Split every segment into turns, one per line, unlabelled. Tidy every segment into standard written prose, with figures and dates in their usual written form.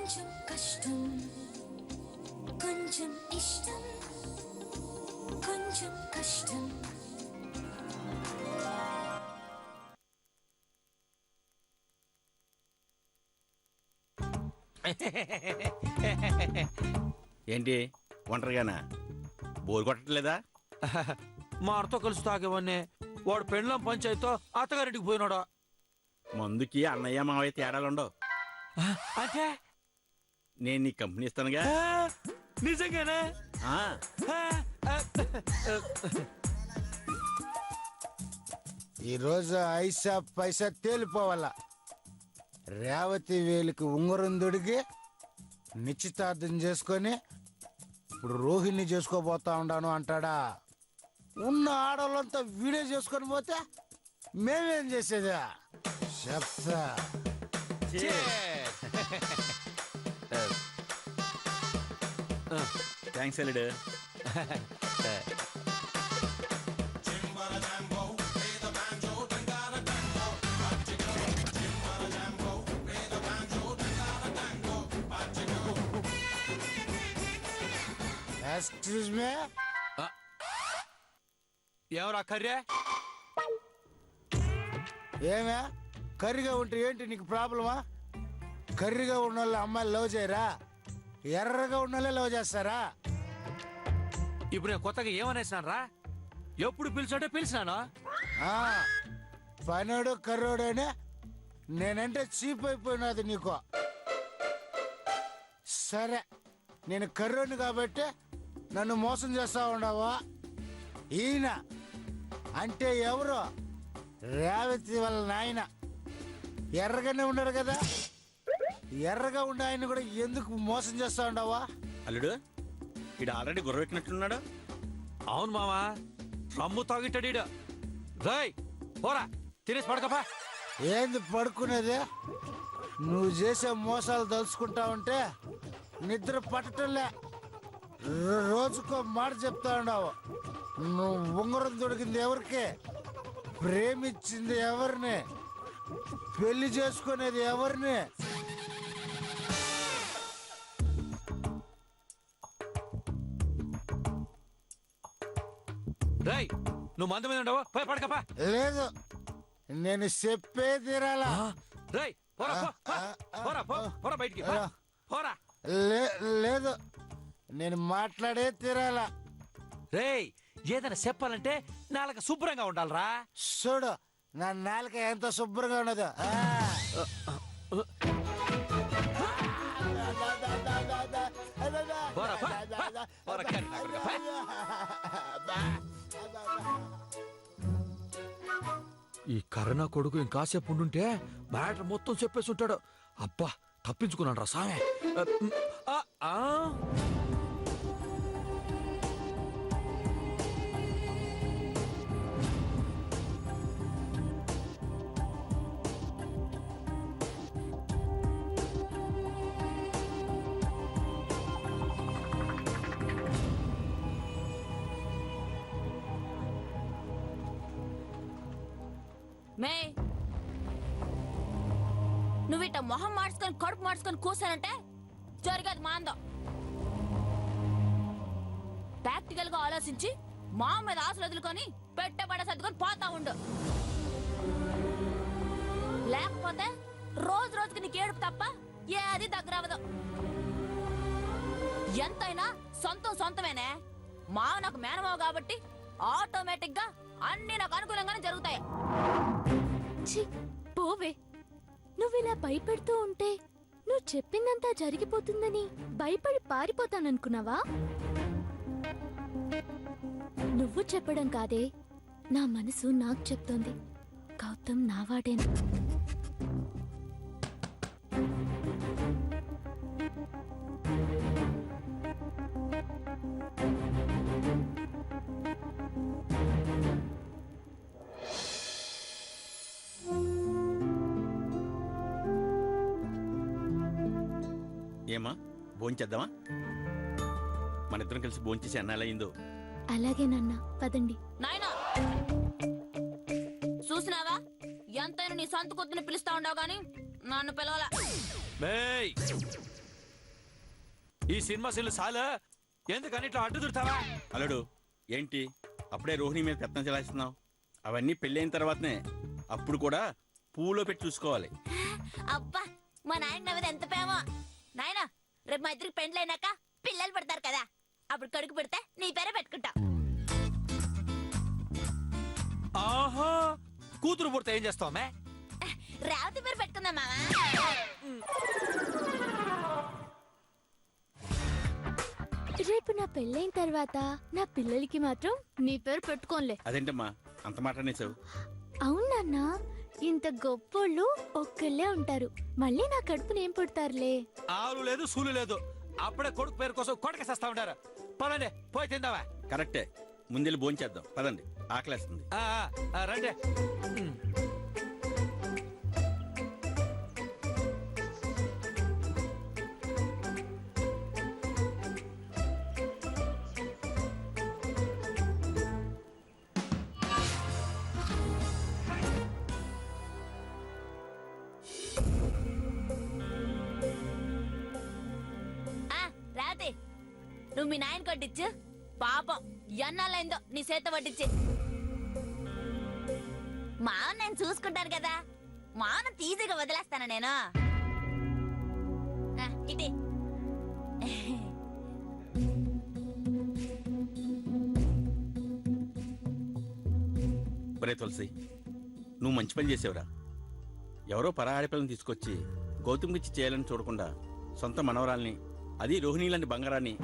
కొంచెం కష్టం కొంచెం ఇష్టం కొంచెం కష్టం.
ఏంటి ఒంటరిగానా? బోర్ కొట్టట్లేదా?
మా అర్థం కలిసి తాగేవాడిని. వాడు పెండ్లం పంచాయతీతో అత్తగారింటికి పోయినాడా?
మందుకి అన్నయ్య మావయ్య తేడాలుండవు.
అంటే
నేను నీ కంపెనీ ఇస్తానుగా.
నిజంగానే?
ఈరోజు ఐసా పైసా తేలిపోవాలా. రేవతి వేలికి ఉంగరం దొడిగి నిశ్చితార్థం చేసుకొని ఇప్పుడు రోహిణి చేసుకోబోతా ఉండాను అంటాడా? ఉన్న ఆడవాళ్ళంతా వీడియో చేసుకొని పోతే మేమేం చేసేది చెప్తా.
థ్యాంక్స్ అల్లుడు.
ఎక్స్క్యూజ్ మీ,
ఎవరా కర్రే?
ఏమే కర్రీగా ఉంటే ఏంటి నీకు ప్రాబ్లమా? కర్రీగా ఉన్న వాళ్ళు అమ్మాయిలు లవ్ చేయరా? ఎర్రగా ఉన్న వాళ్ళే లవ్ చేస్తారా?
ఇప్పుడు నేను కొత్తగా ఏమనేసినాను రా? ఎప్పుడు పిలిచాడో పిలిచినాను.
పనోడు కర్రోడనే నేనంటే చీప్ అయిపోయినది నీకు. సరే నేను కర్రోని కాబట్టి నన్ను మోసం చేస్తా ఉండవా? ఈయన అంటే ఎవరు? రేవతి వాళ్ళ నాయన. ఎర్రగానే ఉన్నాడు కదా, ఎర్రగా ఉండే ఆయన కూడా ఎందుకు మోసం చేస్తా ఉండవా?
అల్లుడు ఇడు ఆల్రెడీ గుర్రెక్కినట్లున్నాడు.
అవును మావా, రమ్ము తాగిట్టాడు. రాయ్ పోరా, తినేసి పడకపా.
ఏంది పడుకునేది? నువ్వు చేసే మోసాలు తలుచుకుంటా ఉంటే నిద్ర పట్టటంలే. రోజుకో మాట చెప్తా ఉన్నావు. నువ్వు ఉంగరం దొరికింది ఎవరికి? ప్రేమించింది ఎవరిని? పెళ్లి చేసుకునేది ఎవరిని?
రాయ్ నువ్వు మందు మీద ఉండవు, పోయి పడకపా.
లేదు, నేను చెప్పే తీరాలా.
రాయ్ పోరా, పోరా, పోరా బయటికి పోరా.
లేదు, నేను మాట్లాడే తీరాలా.
రేయ్ ఏదైనా చెప్పాలంటే నాలుక శుభ్రంగా ఉండాలరా.
చూడు నా నాలుక ఎంత శుభ్రంగా ఉన్నదో.
ఈ కరోనా కొడుకు ఇంకాసేపు ఉండుంటే మ్యాటర్ మొత్తం చెప్పేసి ఉంటాడు. అబ్బా తప్పించుకున్నాడు రా సామె.
మే నువ్వు ఇట్ట మొహం మార్చుకొని కడుపు మార్చుకొని కూర్చానంటే జరిగేది మాందం. ప్రాక్టికల్ గా ఆలోచించి మా మీద ఆశలు వదులుకొని పెట్టబడ సర్దుకొని పోతా ఉండు. లేకపోతే రోజు రోజుకి నీకు ఏడుపు తప్ప ఏది దగ్గరవదు. ఎంతైనా సొంతమేనే. మావ నాకు మేనమావ కాబట్టి ఆటోమేటిక్ గా అన్ని నాకు అనుకూలంగానే జరుగుతాయి.
పోవే, నువ్విలా భయపెడుతూ ఉంటే నువ్వు చెప్పిందంతా జరిగిపోతుందని భయపడి పారిపోతాననుకున్నావా? నువ్వు చెప్పడం కాదే, నా మనసు నాకు చెప్తోంది. గౌతమ్ నావాడేనా?
ఏమా భోంచేద్దామా? మన ఇద్దరం కలిసి భోంచేసి ఎన్నాళ్ళయిందో.
అలాగే నాన్న, పదండి.
నాయనా చూసినావా, ఎంతైనా నీ సొంత కొద్దిని పిలుస్తా ఉండవు గాని నన్ను పిలవాల.
ఈ సినిమా సీన్లు చాలు ఎందుకని ఇట్లా అడ్డు దొరుకుతావా?
అల్లుడు ఏంటి అప్పుడే రోహిణి మీద పెత్తనం చెలాయిస్తున్నావు? అవన్నీ పెళ్ళైన తర్వాతనే. అప్పుడు కూడా పువ్వులో పెట్టి చూసుకోవాలి.
అబ్బా మా నాయన నవ్వుది ఎంత ప్రేమ. నాయన రేపు మా ఇద్దరికి పెండ్లైనాక పిల్లలు పడతారు కదా, అప్పుడు కొడుకు పెడితే నీ పేరే పెట్టుకుంటా.
ఆహా, కూతురు పుడితే ఏం చేస్తావా?
రేవతి పేరు పెట్టుకుందాం మావా.
రేపు నా పెళ్ళైన తర్వాత నా పిల్లలకి మాత్రం నీ పేరు పెట్టుకోనులే.
అదేంటమ్మా అంత మాట అనేసావు?
అవునన్నా, ఇంత గొప్పోళ్ళు ఒక్కళ్ళే ఉంటారు. మళ్ళీ నా కడుపుని ఏం పుడతారులే.
ఆలు లేదు సూలు లేదు, అప్పుడే కొడుకు పేరు కోసం కొడకేసేస్తా ఉంటారు. పదండి పోయి తిందావా?
కరెక్టే, ముందెళ్ళి భోంచేద్దాం పదండి, ఆకలేస్తుంది.
రండి.
రాతే నువ్వు మీ నాయన కొట్టించు. పాపం ఎన్నాళ్ళైందో నీ చేత పట్టించి. మావ నేను చూసుకుంటాను కదా, మావను తీసిగా వదిలేస్తాను నేను. ఇటీ
ఒరే తులసి, నువ్వు మంచి పని చేసావురా. ఎవరో పరాడి పిల్లని తీసుకొచ్చి గౌతమ్కిచ్చి చేయాలని చూడకుండా సొంత మనవరాల్ని, అది రోహిణి లాంటి బంగారాన్ని.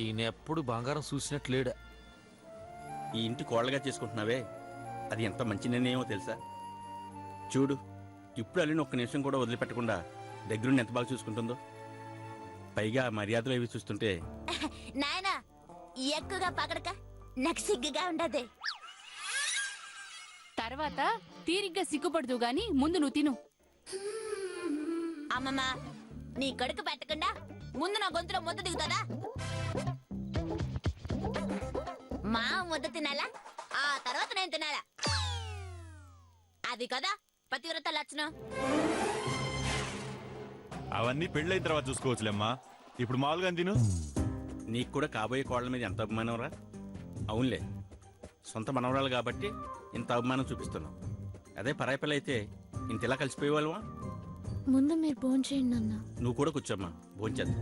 ఈయన ఎప్పుడు బంగారం చూసినట్లేడా?
ఈ ఇంటి కోళ్ళగా చేసుకుంటున్నావే, అది ఎంత మంచి నిర్ణయమో తెలుసా? చూడు, ఇప్పుడు అల్లిని ఒక్క నిమిషం కూడా వదిలిపెట్టకుండా దగ్గరుండి ఎంత బాగా చూసుకుంటుందో. పైగా మర్యాదలు అవి చూస్తుంటే.
నాయన ఎక్కువగా పగడక నాకు సిగ్గుగా ఉండదు.
తర్వాత తీరిగ్గా సిగ్గుపడదు గాని ముందు నువ్వు తిను.
అమ్మమ్మ నీ కడుకు పెట్టకుండా ముందు నా గొంతులో ముద్ద దిగుతుందా? మా ముద్ద తినాలా, ఆ తర్వాత నేను తినాలా? అది కదా పతివ్రత లక్షణం.
అవన్నీ పెళ్ళైన తర్వాత చూసుకోవచ్చులేమ్మా, ఇప్పుడు మామూలుగా తిను.
నీకు కూడా కాబోయే కోళ్ళ మీద ఎంత అభిమానం రా. అవునులే, సొంత మనవరాలు కాబట్టి ఇంత అభిమానం చూపిస్తున్నావు. అదే పరాయి పిల్ల అయితే ఇంతలా కలిసిపోయేవాళ్ళవా?
ముందు మీరు భోంచేయండి అన్న.
నువ్వు కూడా కూర్చోమ్మా, భోంచేద్దాం.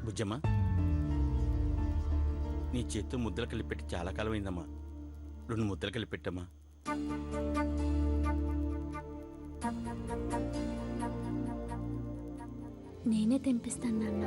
బుజ్జమ్మా, నీ చేత్తో ముద్దలు కలిపెట్టి చాలా కాలం అయిందమ్మా. 2 ముద్దలు కలిపెట్టమ్మా.
నేనే తినిపిస్తాను నాన్న.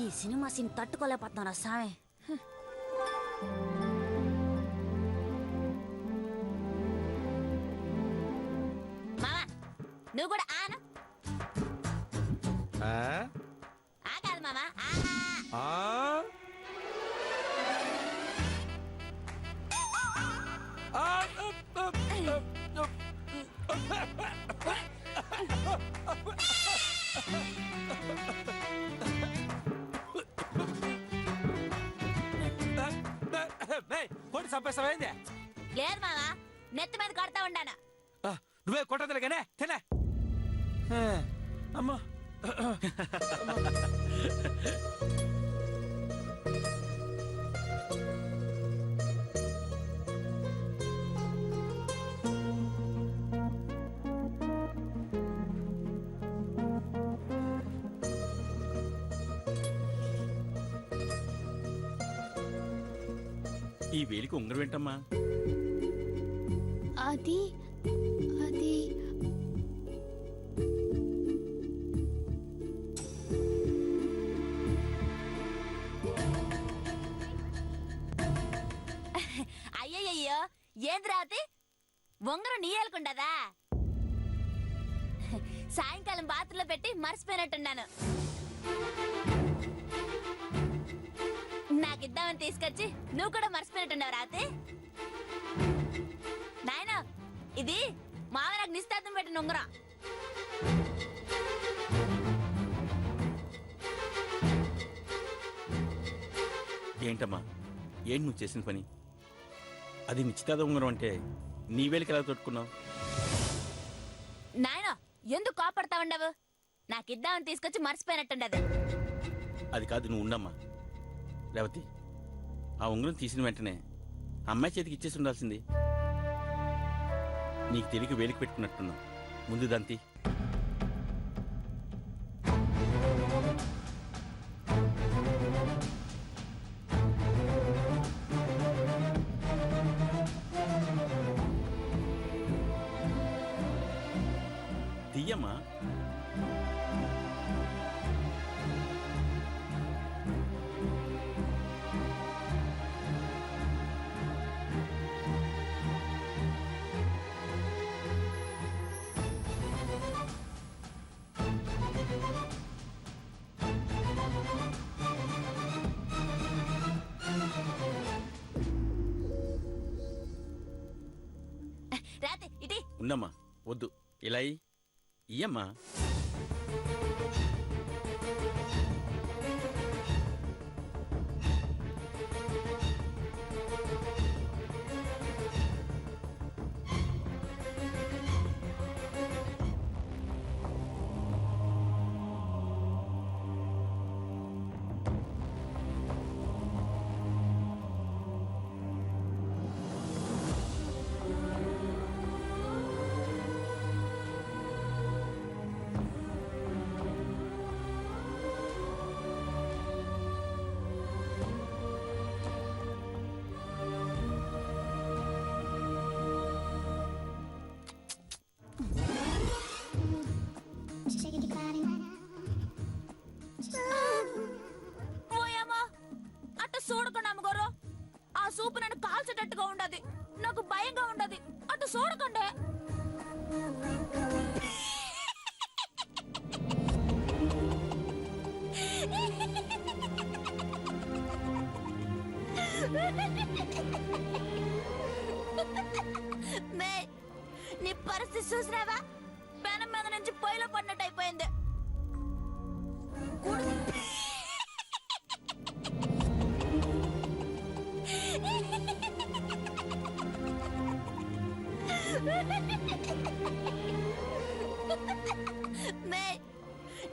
ఈ సినిమా సీన్ తట్టుకోలేకపోతున్నాను సామె. మామా నువ్వు కూడా ఆను. ఆగాలి మామా.
కొట్టి చంపేస్తావేంది?
లేదు మామా, నెత్తి మీద కొడతా ఉండాను.
నువ్వే కొట్టదులేగానే తినే. అమ్మా
ఈ వేలికి ఉంగరం ఏంటమ్మా?
అది అది
అయ్యయ్యో ఏంది రాతి ఉంగరం నీయాలకుండదా సాయంకాలం బాత్రూంలో పెట్టి మర్చిపోయినట్టున్నాను. నాకిద్దామని తీసుకొచ్చి నువ్వు కూడా మర్చిపోయినట్టున్నావు రాతి. నాయనా ఇది మావ నాకు నిశ్చితార్థం పెట్టిన ఉంగరం.
ఏంటమ్మా ఏంటి నువ్వు చేసిన పని? అది నిశ్చితార్థ ఉంగరం అంటే నీ వేలికి ఎలా తొట్టుకున్నావు?
నాయనా ఎందుకు కాపాడుతా ఉండవు? నాకిద్దామని తీసుకొచ్చి మర్చిపోయినట్టుండదు.
అది కాదు, నువ్వు ఉండమ్మా. రేవతి, ఆ ఉంగరం తీసిన వెంటనే అమ్మాయి చేతికి ఇచ్చేసి ఉండాల్సింది. నీకు తెలియక వేలికి పెట్టుకున్నట్టున్నావు. ముందు దంతి. తీయమ్మా.
రాతి ఇటీ
ఉండమ్మా, వద్దు. ఇలా ఇయ్యమ్మా.
ఓయమ్మా అట్ట చూడకండి అమ్మగారు. ఆ సూపు నన్ను కాల్చేటట్టుగా ఉండదు. నాకు భయంగా ఉండదు. అట్ట చూడకండి. మే నీ పరిస్థితి చూసినావా? పెనం మీద నుంచి పొయ్యిలో పడినట్టు అయిపోయింది. మే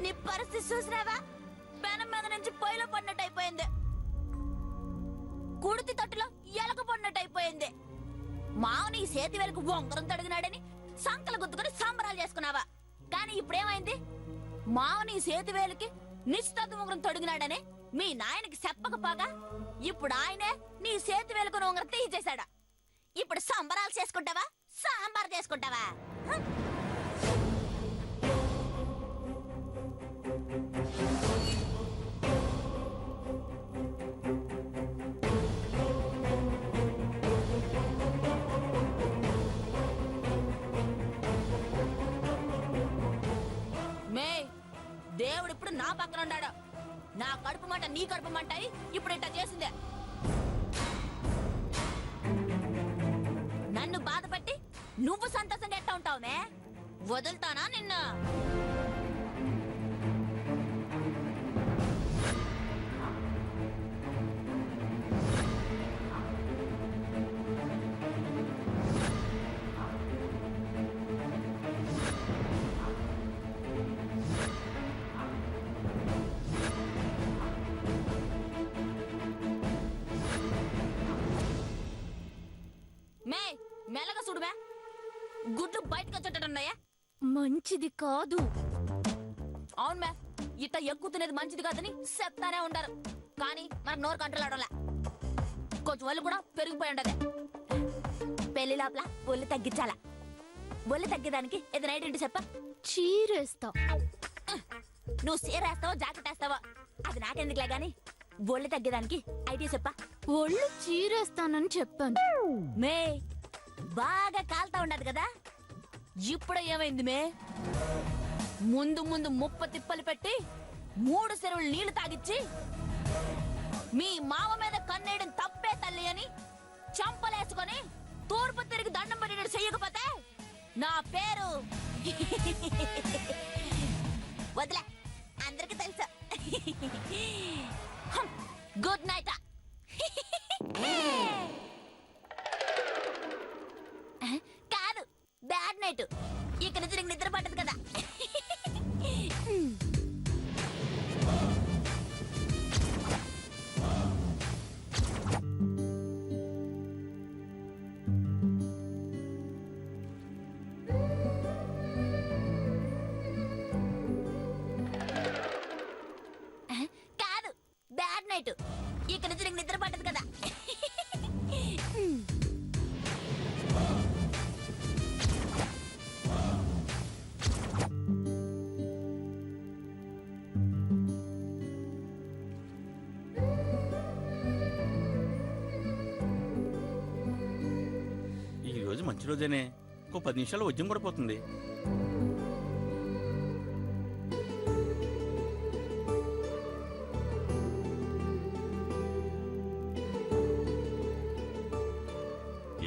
నీ పరిస్థితి చూసినావా? పెనం మీద నుంచి పొయ్యిలో పడినట్టు అయిపోయింది. కుడితి తట్టులో ఎలక పడినట్టు అయిపోయింది. మావ నీ చేతి వేలకు ఉంగరం తొడిగినాడని సంకలు గుద్దుకుని సంబరాలు చేసుకున్నావా? కానీ ఇప్పుడేమైంది? మావ నీ చేతి వేలకి నిశ్చితార్థ ఉంగరం తొడిగినాడని మీ నాయనకి చెప్పకపోగా ఇప్పుడు ఆయనే నీ చేతి వేలకు ఉంగరం తీసేశాడా? ఇప్పుడు సంబరాలు చేసుకుంటావా? సాంబార్ చేసుకుంటావా? మే దేవుడు ఇప్పుడు నా పక్కన ఉన్నాడు. నా కడుపు మంట నీ కడుపు మంట ఇప్పుడు ఇట్లా చేసిందే. నన్ను బాధపట్టి నువ్వు సంతోషంగా ఎట్లా ఉంటావు మే? వదులుతానా నిన్ను? మే మెల్లగా చూడుమే. గుడ్లు బయటకు వచ్చేటట్టున్నాయా?
మంచిది కాదు.
అవును మే, ఇట్ట ఎక్కువ తినేది మంచిది కాదని చెప్తానే ఉంటారు. కానీ మనకు నోరు కంట్రోల్ అవడంలే. కొంచెం వాళ్ళు కూడా పెరిగిపోయి ఉండదే. పెళ్లి లోపల ఒళ్ళు తగ్గించాలా. ఒళ్ళు తగ్గేదానికి ఏదైనా ఐడెంటి చెప్ప.
చీరేస్తా.
నువ్వు సీరేస్తావో జాకెట్ వేస్తావో అది నాకెందుకులే గాని ఒళ్ళు తగ్గేదానికి ఐడియా చెప్ప.
ఒళ్ళు చీరేస్తానని చెప్పాను.
మే బాగా కాలుతా ఉండదు కదా, ఇప్పుడు ఏమైంది మే? ముందు ముందు 30 తిప్పలు పెట్టి 3 చెరువులు నీళ్లు తాగిచ్చి మీ మామ మీద కన్నేయడం తప్పే తల్లి అని చంపలేసుకొని తూర్పు తిరిగి దండం పడినట్టు చెయ్యకపోతే నా పేరు వదిలే, అందరికి తెలుసు. Good night. కాదు, బ్యాడ్ నైట్. ఇక్కడ నుంచి నీకు నిద్ర పట్టదు కదా. కాదు, బ్యాడ్ నైట్. ఇక్కడ నుంచి నీకు నిద్ర పట్టదు కదా.
ఈ రోజు మంచి రోజేనే, ఇంకో 10 నిమిషాలు ఉద్యమం కూడా పోతుంది.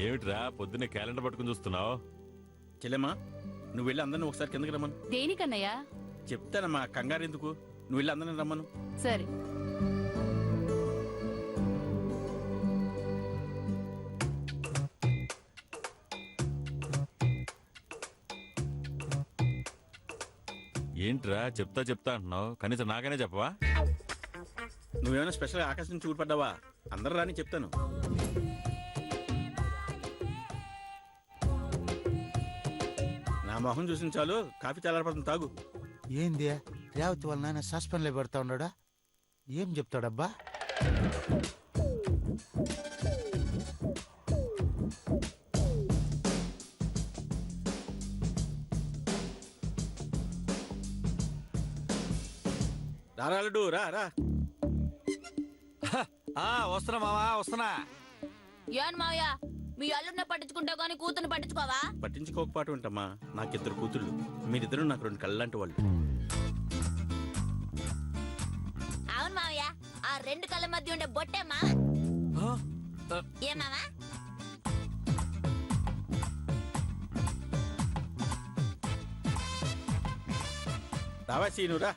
ఏమిట్రా పొద్దున్నే క్యాలెండర్ పట్టుకుని చూస్తున్నావు?
చెల్లెమ్మా, నువ్వు వెళ్ళి అందరిని ఒకసారి కిందకి రమ్మను.
దేనికన్నయ్యా?
చెప్తానమ్మా, కంగారు ఎందుకు, నువ్వు వెళ్ళి అందరిని రమ్మను.
సరే.
ఏంట్రా చెప్తా అంటున్నావు, కనీసం నాకనే చెప్పవా?
నువ్వేమైనా స్పెషల్గా ఆకాశం నుంచి ఊడిపడ్డావా? అందరూ రాని చెప్తాను. నా మొహం చూసిన చాలు, కాఫీ చల్లారిపోతుంది, తాగు.
ఏంది రేవతి వాళ్ళ నాయన సస్పెన్లో పెడతా ఉన్నాడా? ఏం చెప్తాడబ్బా?
రారాలుడు రా రా.
వస్తున్నా మావా, వస్తున్నా.
ఏన్ మావయ్య, మీ అల్లుడిని పట్టించుకుంటావు కానీ కూతుర్ని పట్టించుకోవా?
పట్టించుకోకపోవటం ఉంటామా, నాకిద్దరు కూతుళ్ళు, మీరిద్దరు నాకు 2 కళ్ళంటి వాళ్ళు.
అవును మావయ్య, ఆ 2 కళ్ళ మధ్య ఉండే బొట్టేమా? ఏమావా?
రావా సీను, రా,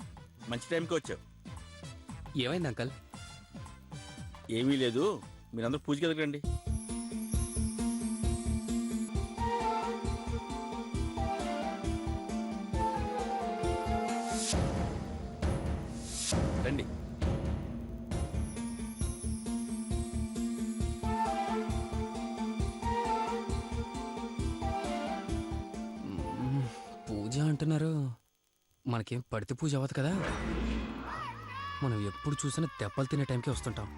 మంచి టైంకి వచ్చావు.
ఏమైంది అంకల్?
ఏమీ లేదు, మీరందరూ పూజ గదికి రండి. రండి.
పూజ అంటున్నారు, మనకేం పడితే పూజ అవ్వదు కదా. మనం ఎప్పుడు చూసినా దెబ్బలు తినే టైంకి వస్తుంటాం.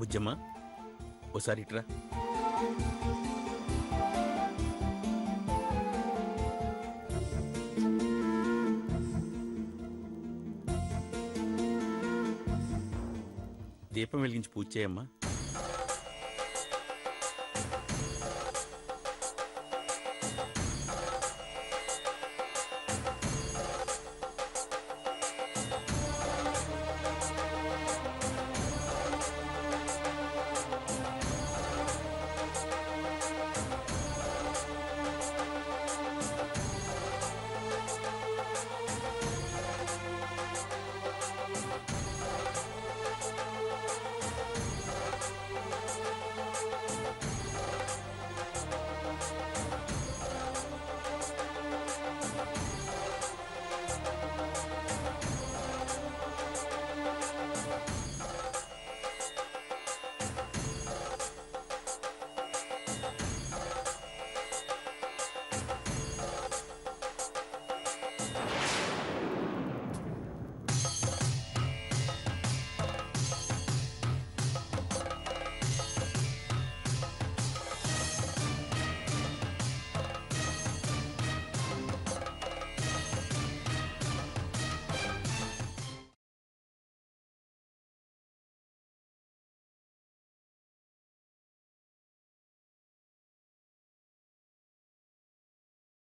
బుజ్జమ్మ, ఓసారి ఇట్రా. దీపం వెలిగించి పూజ చేయమ్మా.